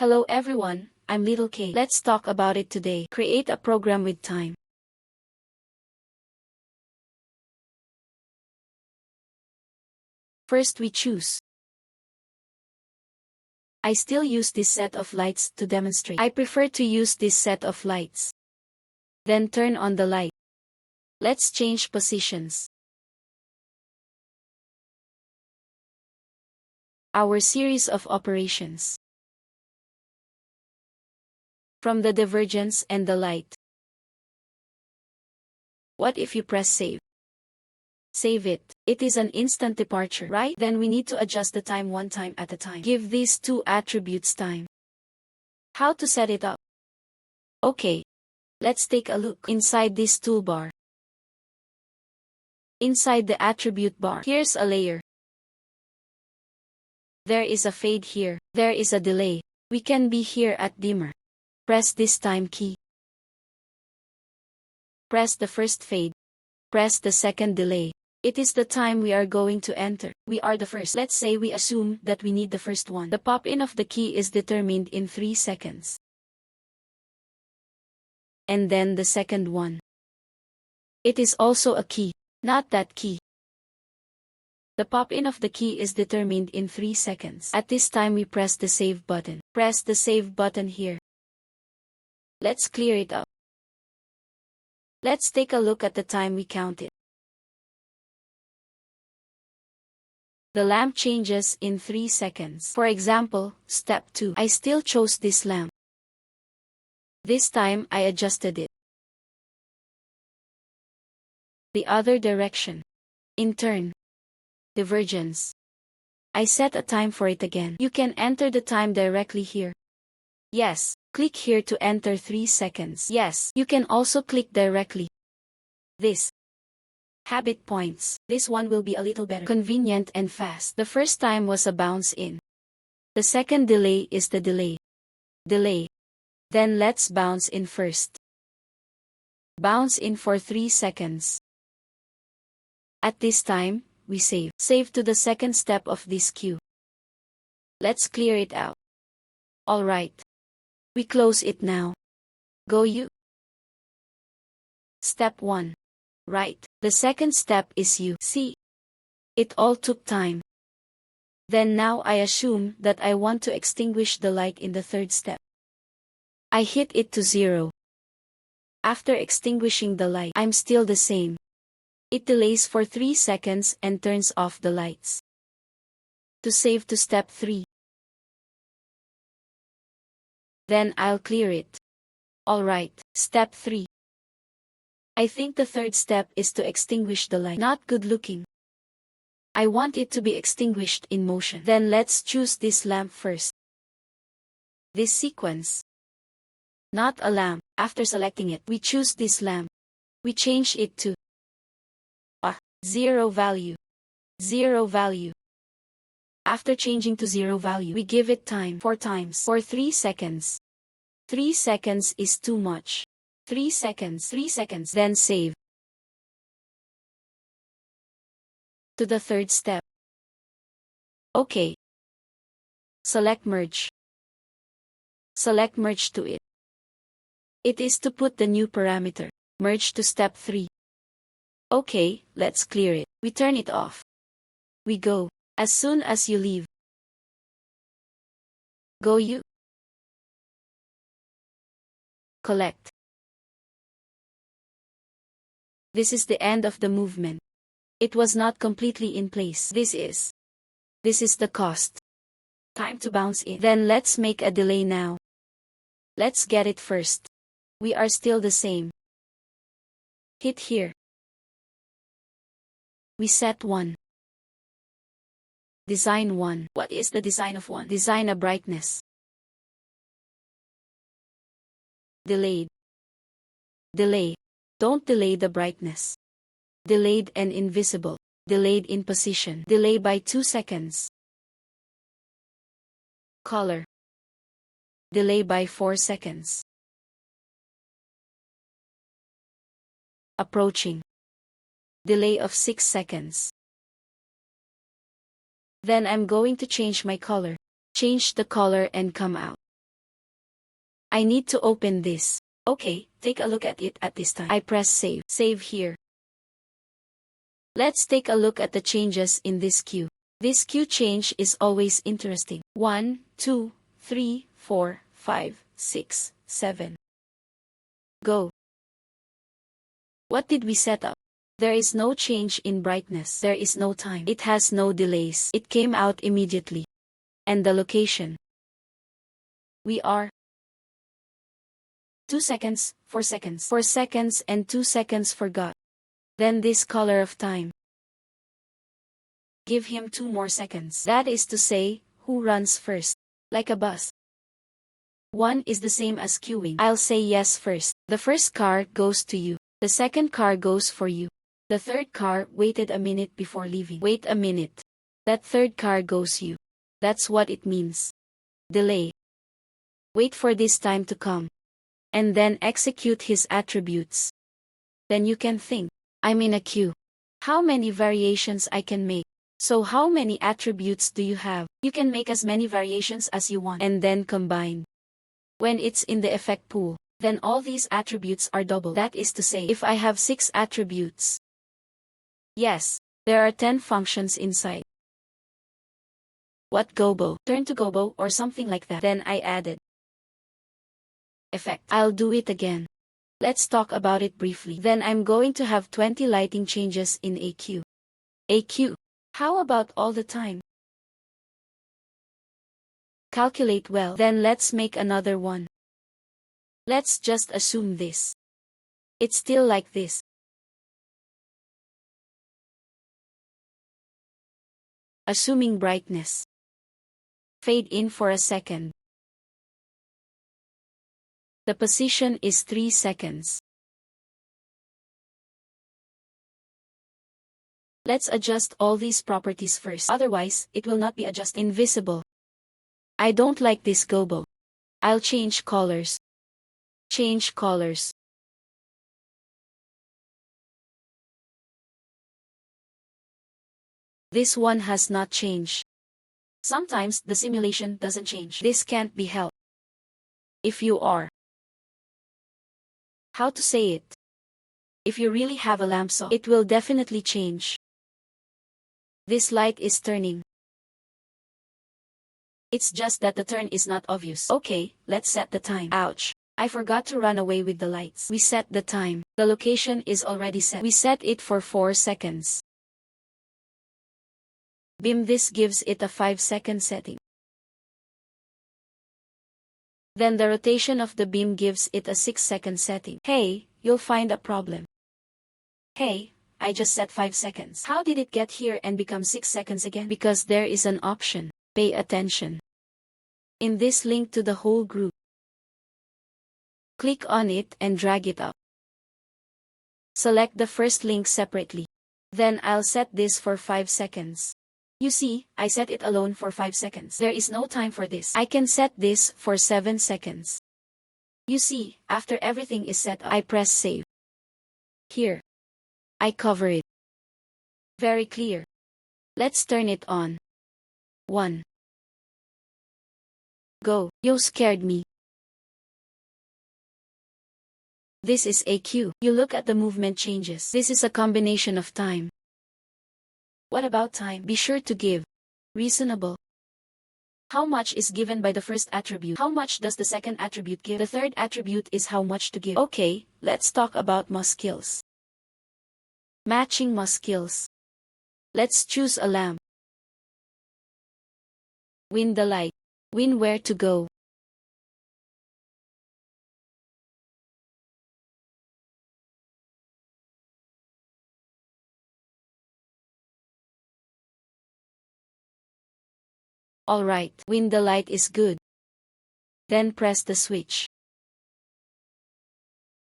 Hello everyone, I'm Little K. Let's talk about it today. Create a program with time. First we choose. I still use this set of lights to demonstrate. I prefer to use this set of lights. Then turn on the light. Let's change positions. Our series of operations. From the divergence and the light. What if you press save? Save it. It is an instant departure, right? Then we need to adjust the time one time at a time. Give these two attributes time. How to set it up? Okay. Let's take a look inside this toolbar. Inside the attribute bar, here's a layer. There is a fade here. There is a delay. We can be here at dimmer. Press this time key. Press the first fade. Press the second delay. It is the time we are going to enter. We are the first. Let's say we assume that we need the first one. The pop-in of the key is determined in 3 seconds. And then the second one. It is also a key, not that key. The pop-in of the key is determined in 3 seconds. At this time we press the save button. Press the save button here. Let's clear it up. Let's take a look at the time we counted. The lamp changes in 3 seconds. For example, step 2. I still chose this lamp. This time I adjusted it. The other direction. In turn. Divergence. I set a time for it again. You can enter the time directly here. Yes, click here to enter 3 seconds. Yes, you can also click directly. This. Habit points. This one will be a little better. Convenient and fast. The first time was a bounce in. The second delay is the delay. Delay. Then let's bounce in first. Bounce in for 3 seconds. At this time, we save. Save to the second step of this queue. Let's clear it out. Alright. We close it now. Go you. Step 1. Right. The second step is you. See? It all took time. Then now I assume that I want to extinguish the light in the third step. I hit it to 0. After extinguishing the light, I'm still the same. It delays for 3 seconds and turns off the lights. To save to step 3. Then I'll clear it. Alright, step 3. I think the third step is to extinguish the light. Not good looking. I want it to be extinguished in motion. Then let's choose this lamp first. This sequence. Not a lamp. After selecting it, we choose this lamp. We change it to 0 value. 0 value. After changing to 0 value, we give it time 4 times for 3 seconds. 3 seconds is too much. 3 seconds. 3 seconds. Then save. To the third step. Okay. Select merge. Select merge to it. It is to put the new parameter. Merge to step 3. Okay, let's clear it. We turn it off. We go. As soon as you leave. Go you. Collect. This is the end of the movement. It was not completely in place. This is the cost. Time to bounce in. Then let's make a delay now. Let's get it first. We are still the same. Hit here. We set 1. Design 1. What is the design of 1? Design a brightness. Delayed. Delay. Don't delay the brightness. Delayed and invisible. Delayed in position. Delay by 2 seconds. Color. Delay by 4 seconds. Approaching. Delay of 6 seconds. Then I'm going to change my color. Change the color and come out. I need to open this. Okay, take a look at it at this time. I press save. Save here. Let's take a look at the changes in this queue. This queue change is always interesting. 1, 2, 3, 4, 5, 6, 7. Go. What did we set up? There is no change in brightness. There is no time. It has no delays. It came out immediately. And the location. We are 2 seconds, 4 seconds, 4 seconds and 2 seconds forgot. Then this color of time. Give him 2 more seconds. That is to say, who runs first? Like a bus. 1 is the same as queuing. I'll say yes first. The first car goes to you. The second car goes for you. The third car waited a minute before leaving. Wait a minute. That third car goes you. That's what it means. Delay. Wait for this time to come. And then execute his attributes. Then you can think, I'm in a queue. How many variations I can make? So how many attributes do you have? You can make as many variations as you want and then combine. When it's in the effect pool, then all these attributes are double. That is to say, if I have 6 attributes, yes, there are 10 functions inside. What gobo? Turn to gobo or something like that. Then I added effect. I'll do it again. Let's talk about it briefly. Then I'm going to have 20 lighting changes in a queue. A queue. How about all the time? Calculate well. Then let's make another one. Let's just assume this. It's still like this. Assuming brightness. Fade in for a second. The position is 3 seconds. Let's adjust all these properties first. Otherwise, it will not be adjusted. Invisible. I don't like this gobo. I'll change colors. Change colors. This one has not changed. Sometimes the simulation doesn't change. This can't be helped. If you are. How to say it? If you really have a lamp saw, it will definitely change. This light is turning. It's just that the turn is not obvious. Okay, let's set the time. Ouch. I forgot to run away with the lights. We set the time. The location is already set. We set it for 4 seconds. Beam this gives it a 5-second setting. Then the rotation of the beam gives it a 6-second setting. Hey, you'll find a problem. Hey, I just set 5 seconds. How did it get here and become 6 seconds again? Because there is an option. Pay attention. In this link to the whole group. Click on it and drag it up. Select the first link separately. Then I'll set this for 5 seconds. You see, I set it alone for 5 seconds. There is no time for this. I can set this for 7 seconds. You see, after everything is set up, I press save. Here. I cover it. Very clear. Let's turn it on. 1. Go. You scared me. This is a queue. You look at the movement changes. This is a combination of time. What about time? Be sure to give. Reasonable. How much is given by the first attribute? How much does the second attribute give? The third attribute is how much to give. Okay, let's talk about MA skills. Matching MA skills. Let's choose a lamp. Win the light. Win where to go. Alright, win the light is good. Then press the switch.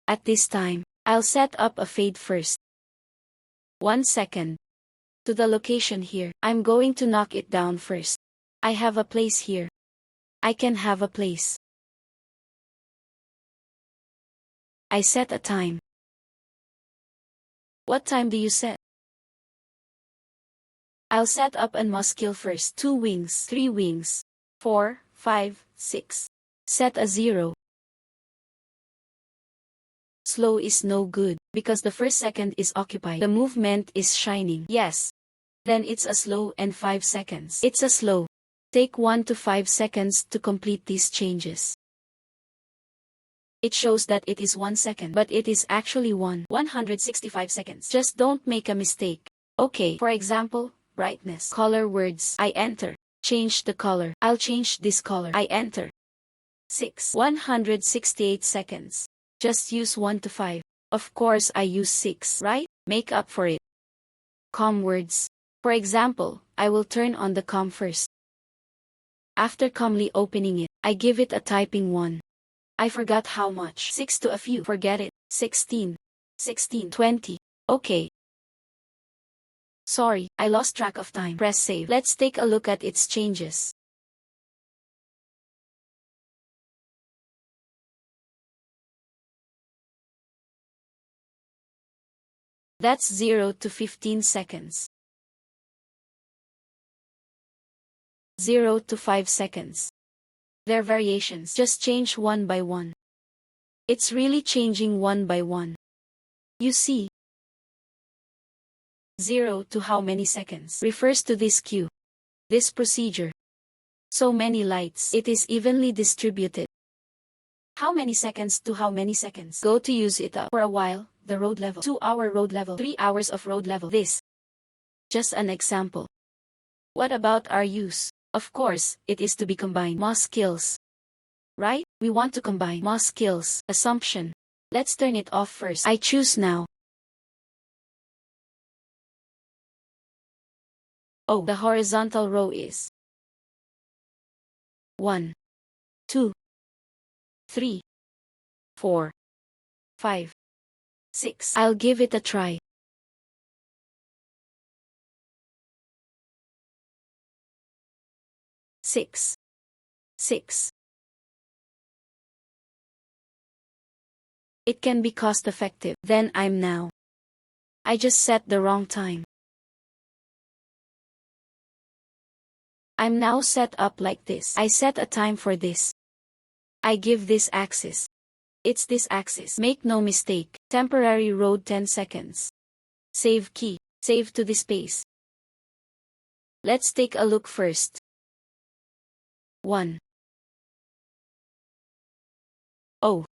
At this time, I'll set up a fade first. 1 second. To the location here, I'm going to knock it down first. I have a place here. I can have a place. I set a time. What time do you set? I'll set up an MA skill first. 2 wings, 3 wings, 4, 5, 6. Set a 0. Slow is no good, because the first second is occupied. The movement is shining. Yes. Then it's a slow and 5 seconds. It's a slow. Take 1 to 5 seconds to complete these changes. It shows that it is 1 second, but it is actually 165 seconds. Just don't make a mistake. Okay, for example, brightness. Color words. I enter. Change the color. I'll change this color. I enter. 168 seconds. Just use 1 to 5. Of course I use 6, right? Make up for it. Com words. For example, I will turn on the com first. After calmly opening it, I give it a typing 1. I forgot how much. 6 to a few. Forget it. 16. 20. Okay. Sorry, I lost track of time. Press save. Let's take a look at its changes. That's 0 to 15 seconds. 0 to 5 seconds. Their variations just change one by one. It's really changing one by one. You see, 0 to how many seconds refers to this cue, this procedure. So many lights. It is evenly distributed. How many seconds to how many seconds? Go to use it up for a while. The road level. 2-hour road level. 3 hours of road level. This. Just an example. What about our use? Of course, it is to be combined. More skills. Right? We want to combine more skills. Assumption. Let's turn it off first. I choose now. Oh, the horizontal row is 1, 2, 3, 4, 5, 6. I'll give it a try. Six. It can be cost effective. Then I just set the wrong time. I'm now set up like this. I set a time for this. I give this axis. It's this axis. Make no mistake. Temporary road 10 seconds. Save key. Save to the space. Let's take a look first. 1. Oh.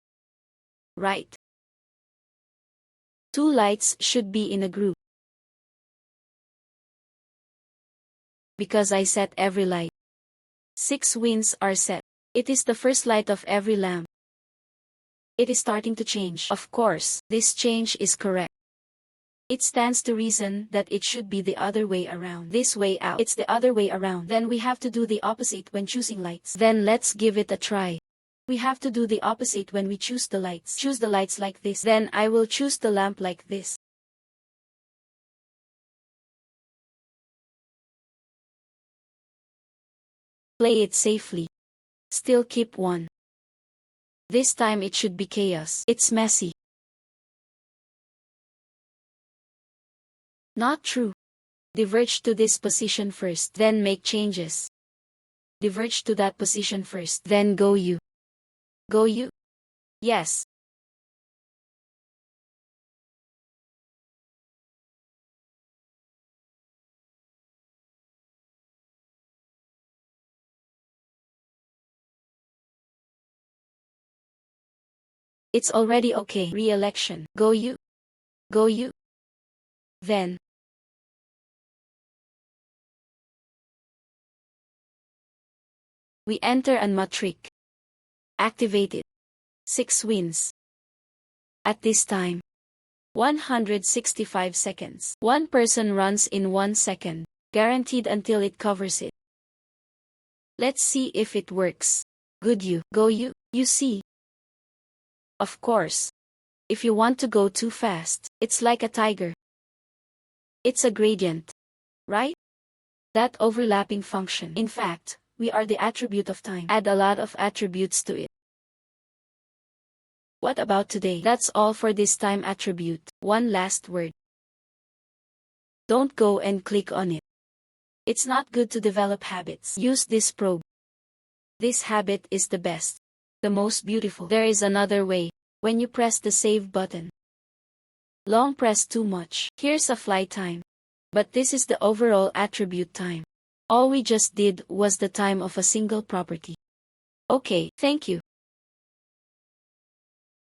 Right. 2 lights should be in a group. Because I set every light. 6 winds are set. It is the first light of every lamp. It is starting to change. Of course, this change is correct. It stands to reason that it should be the other way around. This way out. It's the other way around. Then we have to do the opposite when choosing lights. Then let's give it a try. We have to do the opposite when we choose the lights. Choose the lights like this. Then I will choose the lamp like this. Play it safely. Still keep 1. This time it should be chaos. It's messy. Not true. Diverge to this position first, then make changes. Diverge to that position first, then go you. Go you? Yes. It's already okay. Re-election. Go you. Go you. Then. We enter a matric. Activate it. 6 wins. At this time. 165 seconds. One person runs in 1 second. Guaranteed until it covers it. Let's see if it works. Good you. Go you. You see. Of course. If you want to go too fast, it's like a tiger. It's a gradient. Right? That overlapping function. In fact, we are the attribute of time. Add a lot of attributes to it. What about today? That's all for this time attribute. One last word. Don't go and click on it. It's not good to develop habits. Use this probe. This habit is the best. The most beautiful. There is another way. when you press the save button. Long press too much. Here's a fly time. But this is the overall attribute time. All we just did was the time of a single property. Okay, thank you.